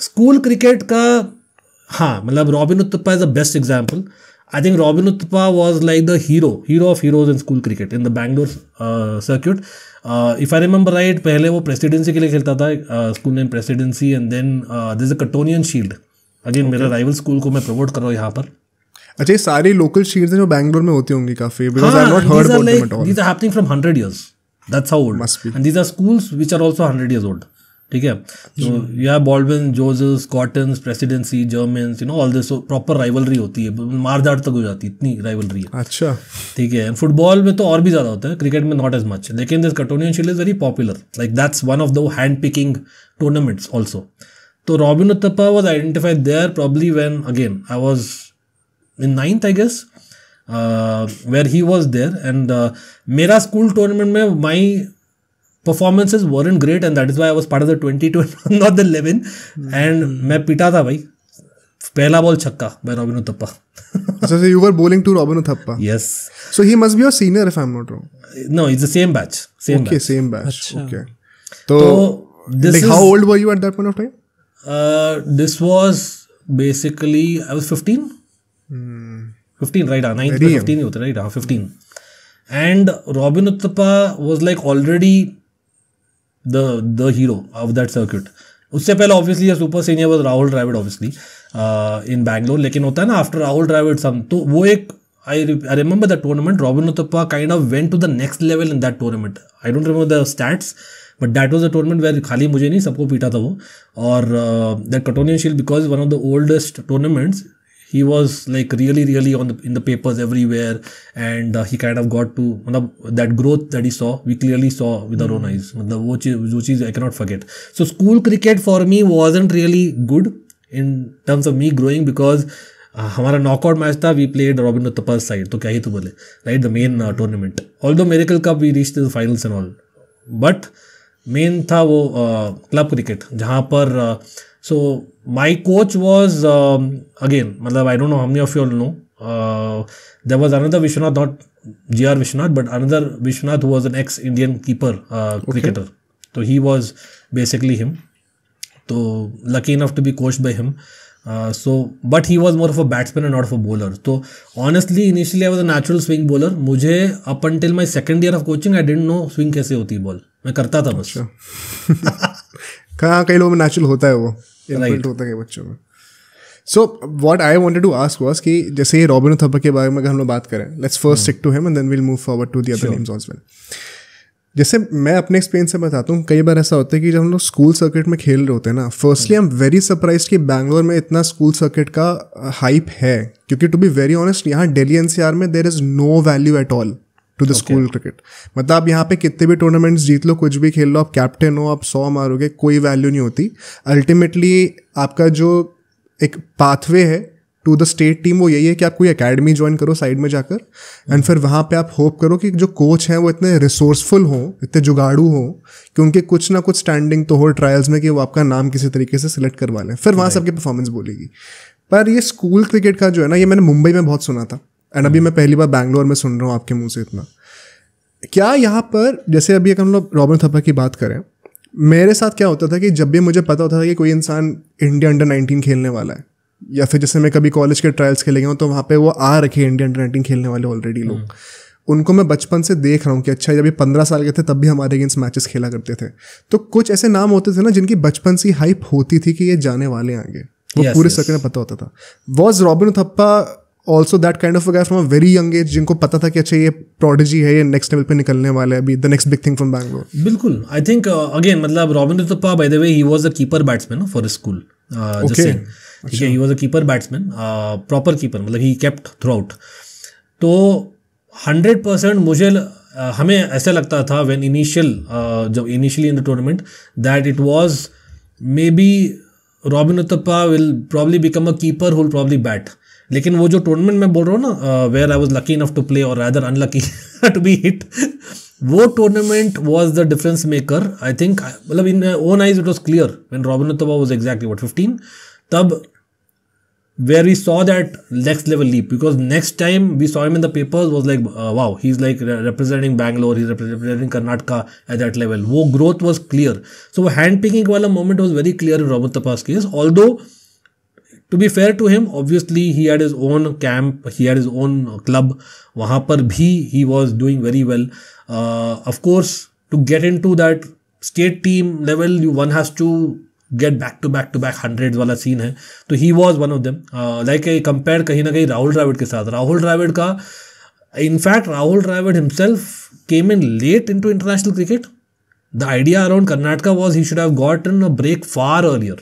School cricket का, हाँ मतलब Robin Uthappa is the best example. I think Robin Uthappa was like the hero of heroes in school cricket in the Bangalore circuit. If I remember right, पहले वो presidency के लिए खेलता था, school name Presidency, and then this is a Cottonian shield. Again मेरा rival school को मैं promote कर रहा हूँ यहाँ पर. अच्छा, ये सारी लोकल शील्ड्स हैं जो बैंगलोर में होती होंगी काफी, because I have not heard about them at all. These are happening from 100 years. That's how old. Must be. And these are schools which are also 100 years old. ठीक है. तो या बॉल्डविन, जोसेस, Cottons, Presidency, Germans, you know all this, proper rivalry होती है, मारदार तक हो जाती है, इतनी राइवलरी है. अच्छा, ठीक है. फुटबॉल में तो और भी ज्यादा होता है, क्रिकेट में नॉट एज मच, लेकिन this Cottonian shield is very popular. Like that's one of the hand picking tournaments also. तो Robin Uthappa was identified there probably when again I was in 9th I guess, where he was there, and मेरा school tournament में my performances weren't great, and that is why I was part of the 22 and not the 11. And मैं पिटा था भाई, पहला ball छक्का by Robin Uthappa. So you were bowling to Robin Uthappa? Yes. So he must be your senior if I'm not wrong. No, it's the same batch. Okay, same batch. Okay. So this like how old were you at that point of time? This was basically I was 15. 15, right? 9th में 15 ही होते, right? 15. And Robin Uthappa was like already the hero of that circuit. उससे पहले obviously super senior was Rahul Dravid obviously in Bangalore. लेकिन होता है ना after Rahul Dravid some, तो वो एक I remember that tournament. Robin Uthappa kind of went to the next level in that tournament. I don't remember the stats, but that was a tournament where खाली मुझे नहीं सबको पीटा था वो. और that Cottonian Shield, because one of the oldest tournaments, he was like really in the papers everywhere, and he kind of got to that growth that he saw, we clearly saw with our own eyes. वो चीज़ I cannot forget. So school cricket for me wasn't really good in terms of me growing, because हमारा knockout match था, we played Robin Uthappa side, तो क्या ही तो बोले, right, the main tournament. Although miracle cup we reached the finals and all, but main था वो club cricket, जहाँ पर so my coach was again, मतलब I don't know how many of you all know, there was another Vishwanath, not GR Vishwanath, but another Vishwanath who was an ex Indian keeper cricketer. तो he was basically him, तो lucky enough to be coached by him. But he was more of a batsman and not of a bowler. So honestly, initially I was a natural swing bowler. मुझे up until my second year of coaching, I didn't know swing कैसे होती है ball. मैं करता था बस. कहाँ कई लोगों में natural होता है वो, इनबिल्ट होता है बच्चों में. So what I wanted to ask was कि जैसे ये रॉबिन उथप्पा के बारे में अगर हम लोग बात करें, let's first stick to him and then we'll move forward to the other names as well. जैसे मैं अपने एक्सपीरियंस से बताता हूँ, कई बार ऐसा होता है कि जब हम लोग स्कूल सर्किट में खेल रहे होते हैं ना, firstly I am very surprise कि बैंगलोर में इतना स्कूल सर्किट का हाइप है, क्योंकि टू बी वेरी ऑनेस्ट यहाँ दिल्ली NCR में there is no value at all to the school cricket. मतलब आप यहाँ पे कितने भी टूर्नामेंट्स जीत लो, कुछ भी खेल लो, आप कैप्टन हो, आप 100 मारोगे, कोई वैल्यू नहीं होती. अल्टीमेटली आपका जो एक पाथवे है टू द स्टेट टीम वो यही है कि आप कोई अकेडमी ज्वाइन करो साइड में जाकर, एंड फिर वहाँ पे आप होप करो कि जो कोच हैं वो इतने रिसोर्सफुल हों, इतने जुगाड़ू हों कि उनके कुछ ना कुछ स्टैंडिंग तो हो ट्रायल्स में कि वो आपका नाम किसी तरीके से सिलेक्ट करवा लें, फिर वहाँ सबकी परफॉर्मेंस बोलेगी. पर ये स्कूल क्रिकेट का जो है ना, ये मैंने मुंबई में बहुत सुना था, एंड अभी मैं पहली बार बैंगलोर में सुन रहा हूँ आपके मुँह से इतना. क्या यहाँ पर जैसे अभी अगर हम लोग रॉबिन उथप्पा की बात करें, मेरे साथ क्या होता था कि जब भी मुझे पता होता था कि कोई इंसान इंडिया अंडर 19 खेलने वाला है, या फिर जैसे मैं कभी कॉलेज के ट्रायल्स खेले गया हूँ तो वहाँ पे वो आ रखे इंडिया अंडर 19 खेलने वाले ऑलरेडी लोग, उनको मैं बचपन से देख रहा हूँ कि अच्छा जब ये 15 साल के थे तब भी हमारे अगेंस्ट मैचेस खेला करते थे. तो कुछ ऐसे नाम होते थे ना जिनकी बचपन से हाइप होती थी कि ये जाने वाले हैं आगे, वो पूरे सर्किट में पता होता था. Was robin Uthappa also that kind of a guy from a very young age, जिनको पता था कि अच्छा ये प्रोडिजी है, ये नेक्स्ट लेवल पे निकलने वाला है, अभी the next big thing from Bangalore? बिल्कुल. आई थिंक अगेन मतलब robin Uthappa by the way he was a keeper batsman for school. ठीक है, he was a keeper batsman, proper keeper, मतलब ही केप्ट थ्रू आउट. तो 100% मुझे हमें ऐसा लगता था व्हेन जब initially in the tournament that it was maybe Robin Uthappa will probably become a keeper who will probably bat. लेकिन वो जो टूर्नामेंट में बोल रहा हूँ ना, where I was lucky enough to play और rather unlucky to be hit, वो tournament was the difference maker. I think मतलब in own eyes it was clear when Robin Uthappa was exactly 15, तब where we saw that next level leap, because next time we saw him in the papers was like wow, he's like representing Bangalore, he's representing Karnataka at that level. वो growth was clear. So handpicking वाला moment was very clear in Robin Uthappa's case. Although to be fair to him, obviously he had his own camp, he had his own club. वहाँ पर भी he was doing very well. Of course, to get into that state team level, one has to get back to back hundreds वाला scene है. तो he was one of them. Like I compare कहीं ना कहीं राहुल द्रविड़ के साथ. राहुल द्रविड़ का, in fact, Rahul Dravid himself came in late into international cricket. The idea around Karnataka was he should have gotten a break far earlier.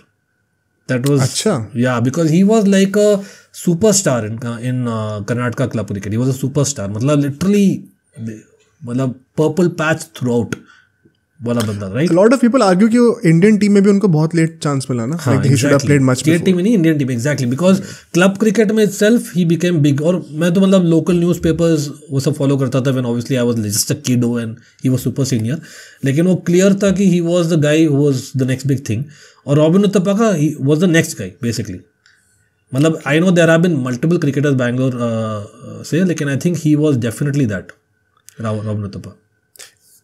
That was Achha. Yeah, because he was like a superstar in Karnataka club cricket. He was a superstar. मतलब literally मतलब purple patch throughout वाला बंदा, right? A lot of people argue कि वो Indian team में भी उनको बहुत late chance मिला ना. Like he should have played much before. State team नहीं, Indian team, exactly. Because club cricket में itself he became big. और मैं तो मतलब local newspapers वो सब follow करता था when obviously I was just a kid and he was super senior. लेकिन वो clear था कि he was the guy who was the next big thing. और Robin Uthappa का he was the next guy basically. मतलब I know there have been multiple cricketers Bangalore से, लेकिन I think he was definitely that. Robin Uthappa.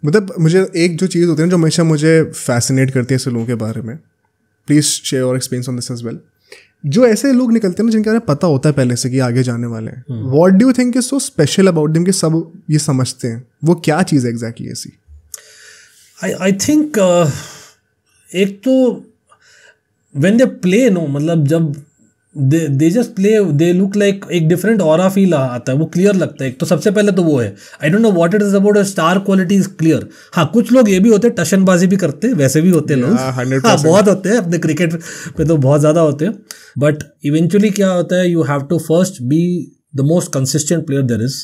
मतलब मुझे एक जो चीज़ होती है ना जो हमेशा मुझे फैसिनेट करती है ऐसे लोगों के बारे में, please share our experience on this as well. जो ऐसे लोग निकलते हैं ना जिनके बारे में पता होता है पहले से कि आगे जाने वाले हैं, what do you think is so special about them कि सब ये समझते हैं? वो क्या चीज़ है एग्जैक्टली ऐसी? आई थिंक एक तो व्हेन दे प्ले नो, मतलब जब they just play, they look like एक डिफरेंट ऑरा फील आता है, वो क्लियर लगता है. एक तो सबसे पहले तो वो है, आई don't know what it is about, star quality is clear. हाँ, कुछ लोग ये भी होते हैं टशनबाजी भी करते हैं, वैसे भी होते हैं लोग. हाँ, बहुत होते हैं अपने क्रिकेट पे तो बहुत ज़्यादा होते हैं. बट इवेंचुअली क्या होता है, you have to first be the most consistent player there is,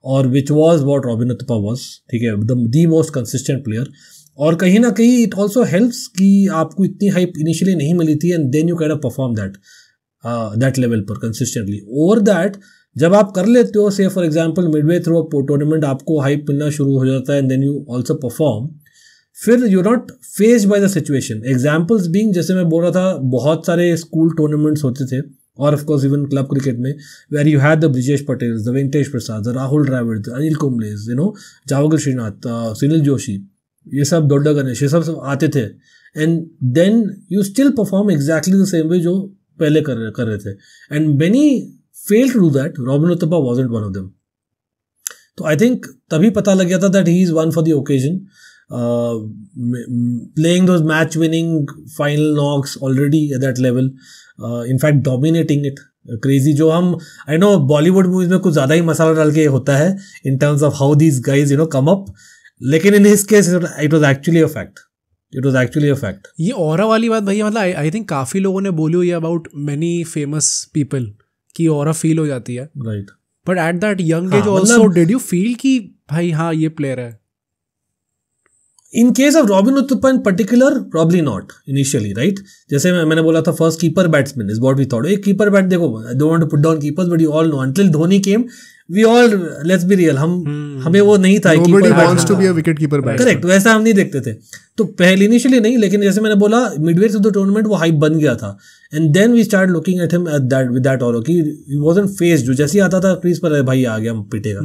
और which was what Robin Uthappa was. ठीक है, द मोस्ट कंसिस्टेंट प्लेयर. और कहीं ना कहीं इट ऑल्सो हेल्प्स कि आपको इतनी हाइप इनिशियली नहीं मिली थी and then you can perform that level पर कंसिस्टेंटली. ओवर दैट जब आप कर लेते हो, say for example midway through a tournament आपको हाइप मिलना शुरू हो जाता है and then you also perform, फिर you not faced by the situation. Examples being, जैसे मैं बोल रहा था, बहुत सारे स्कूल टूर्नामेंट्स होते थे और of course even club cricket में, where you had the Brijesh Patel, the Venkatesh Prasad, the Rahul Dravid, Anil Kumbles, Javagal Srinath, Sunil Joshi, ये सब डोडा गणेश, ये सब आते थे. And then you still perform exactly the same way जो पहले कर रहे थे. And many fail to do that. Robin Uthappa wasn't one of them. So I think तभी पता लग गया था that he is one for the occasion. Playing those match winning final knocks already at that level, in fact dominating it, crazy. जो हम, I know Bollywood movies में कुछ ज़्यादा ही मसाला डाल के होता है in terms of how these guys come up, लेकिन in his case it was actually a fact. It was actually a fact. ये ऑरा वाली बात भैया, मतलब आई थिंक काफ़ी लोगों ने बोली हुई है अबाउट मैनी फेमस पीपल कि ऑरा फील हो जाती है, right. But at that young age also did you feel कि भाई हाँ ये प्लेयर है? In case of Robin Uthappa in particular, probably not initially, right? जैसे मैंने बोला था, first keeper batsman is what we thought. एक keeper bat, देखो, I don't want to put down keepers, but you all know until Dhoni came, we all, let's be real, हमें वो नहीं था. Nobody wants to be a wicket keeper batsman. Correct, वैसा हम नहीं देखते थे. तो पहले इनिशियली नहीं, लेकिन जैसे मैंने बोला मिडवे थ्रू द टूर्नामेंट वो हाइप बन गया था. And then we start looking at him at that with that aura कि ही वाज़न्ट फेस्ड. जो जैसे ही आता था क्रीज पर, भाई आ गया, हम पिटेगा.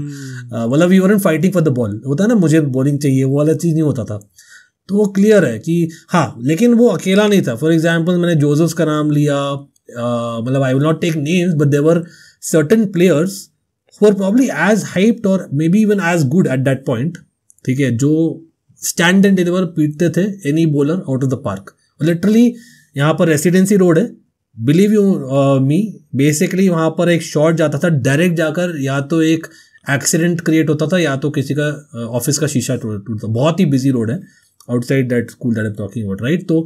मतलब we weren't fighting for the ball. होता है ना, मुझे बॉलिंग चाहिए, वो वाला चीज़ नहीं होता था. तो वो क्लियर है कि हाँ, लेकिन वो अकेला नहीं था. फॉर एग्जाम्पल मैंने जोसेफ का नाम लिया, मतलब I will not take names, but there were certain players who are probably as hyped और maybe even as good at that point. ठीक है, जो स्टैंड एंड डिलीवर पीटते थे any bowler out of the park. Literally यहाँ पर Residency Road है, believe you me, basically वहाँ पर एक शॉट जाता था डायरेक्ट जाकर, या तो एक एक्सीडेंट क्रिएट होता था या तो किसी का ऑफिस का शीशा टूटता. बहुत ही बिजी रोड है outside that school that I'm talking about, right? So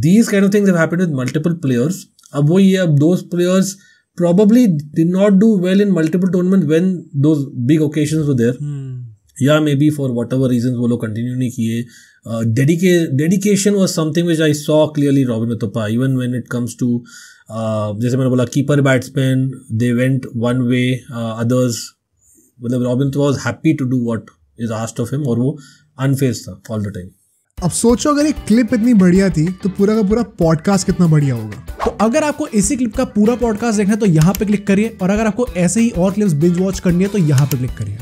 these kind of things have happened with multiple players. अब वो ये, अब those players probably did not do well in multiple tournaments when those big occasions were there. Yeah, maybe for whatever reasons वो लोग continue नहीं किए. Dedication was something which I saw clearly Robin Uthappa, even when it comes to जैसे मैंने बोला keeper batsmen, they went one way, others, मतलब Robin Uthappa was happy to do what is asked of him, और वो unfazed था all the time. अब सोचो अगर एक क्लिप इतनी बढ़िया थी तो पूरा का पूरा पॉडकास्ट कितना बढ़िया होगा। तो अगर आपको इसी क्लिप का पूरा पॉडकास्ट देखना है तो यहाँ पे क्लिक करिए, और अगर आपको ऐसे ही और क्लिप्स बिंज वॉच करनी है तो यहाँ पे क्लिक करिए।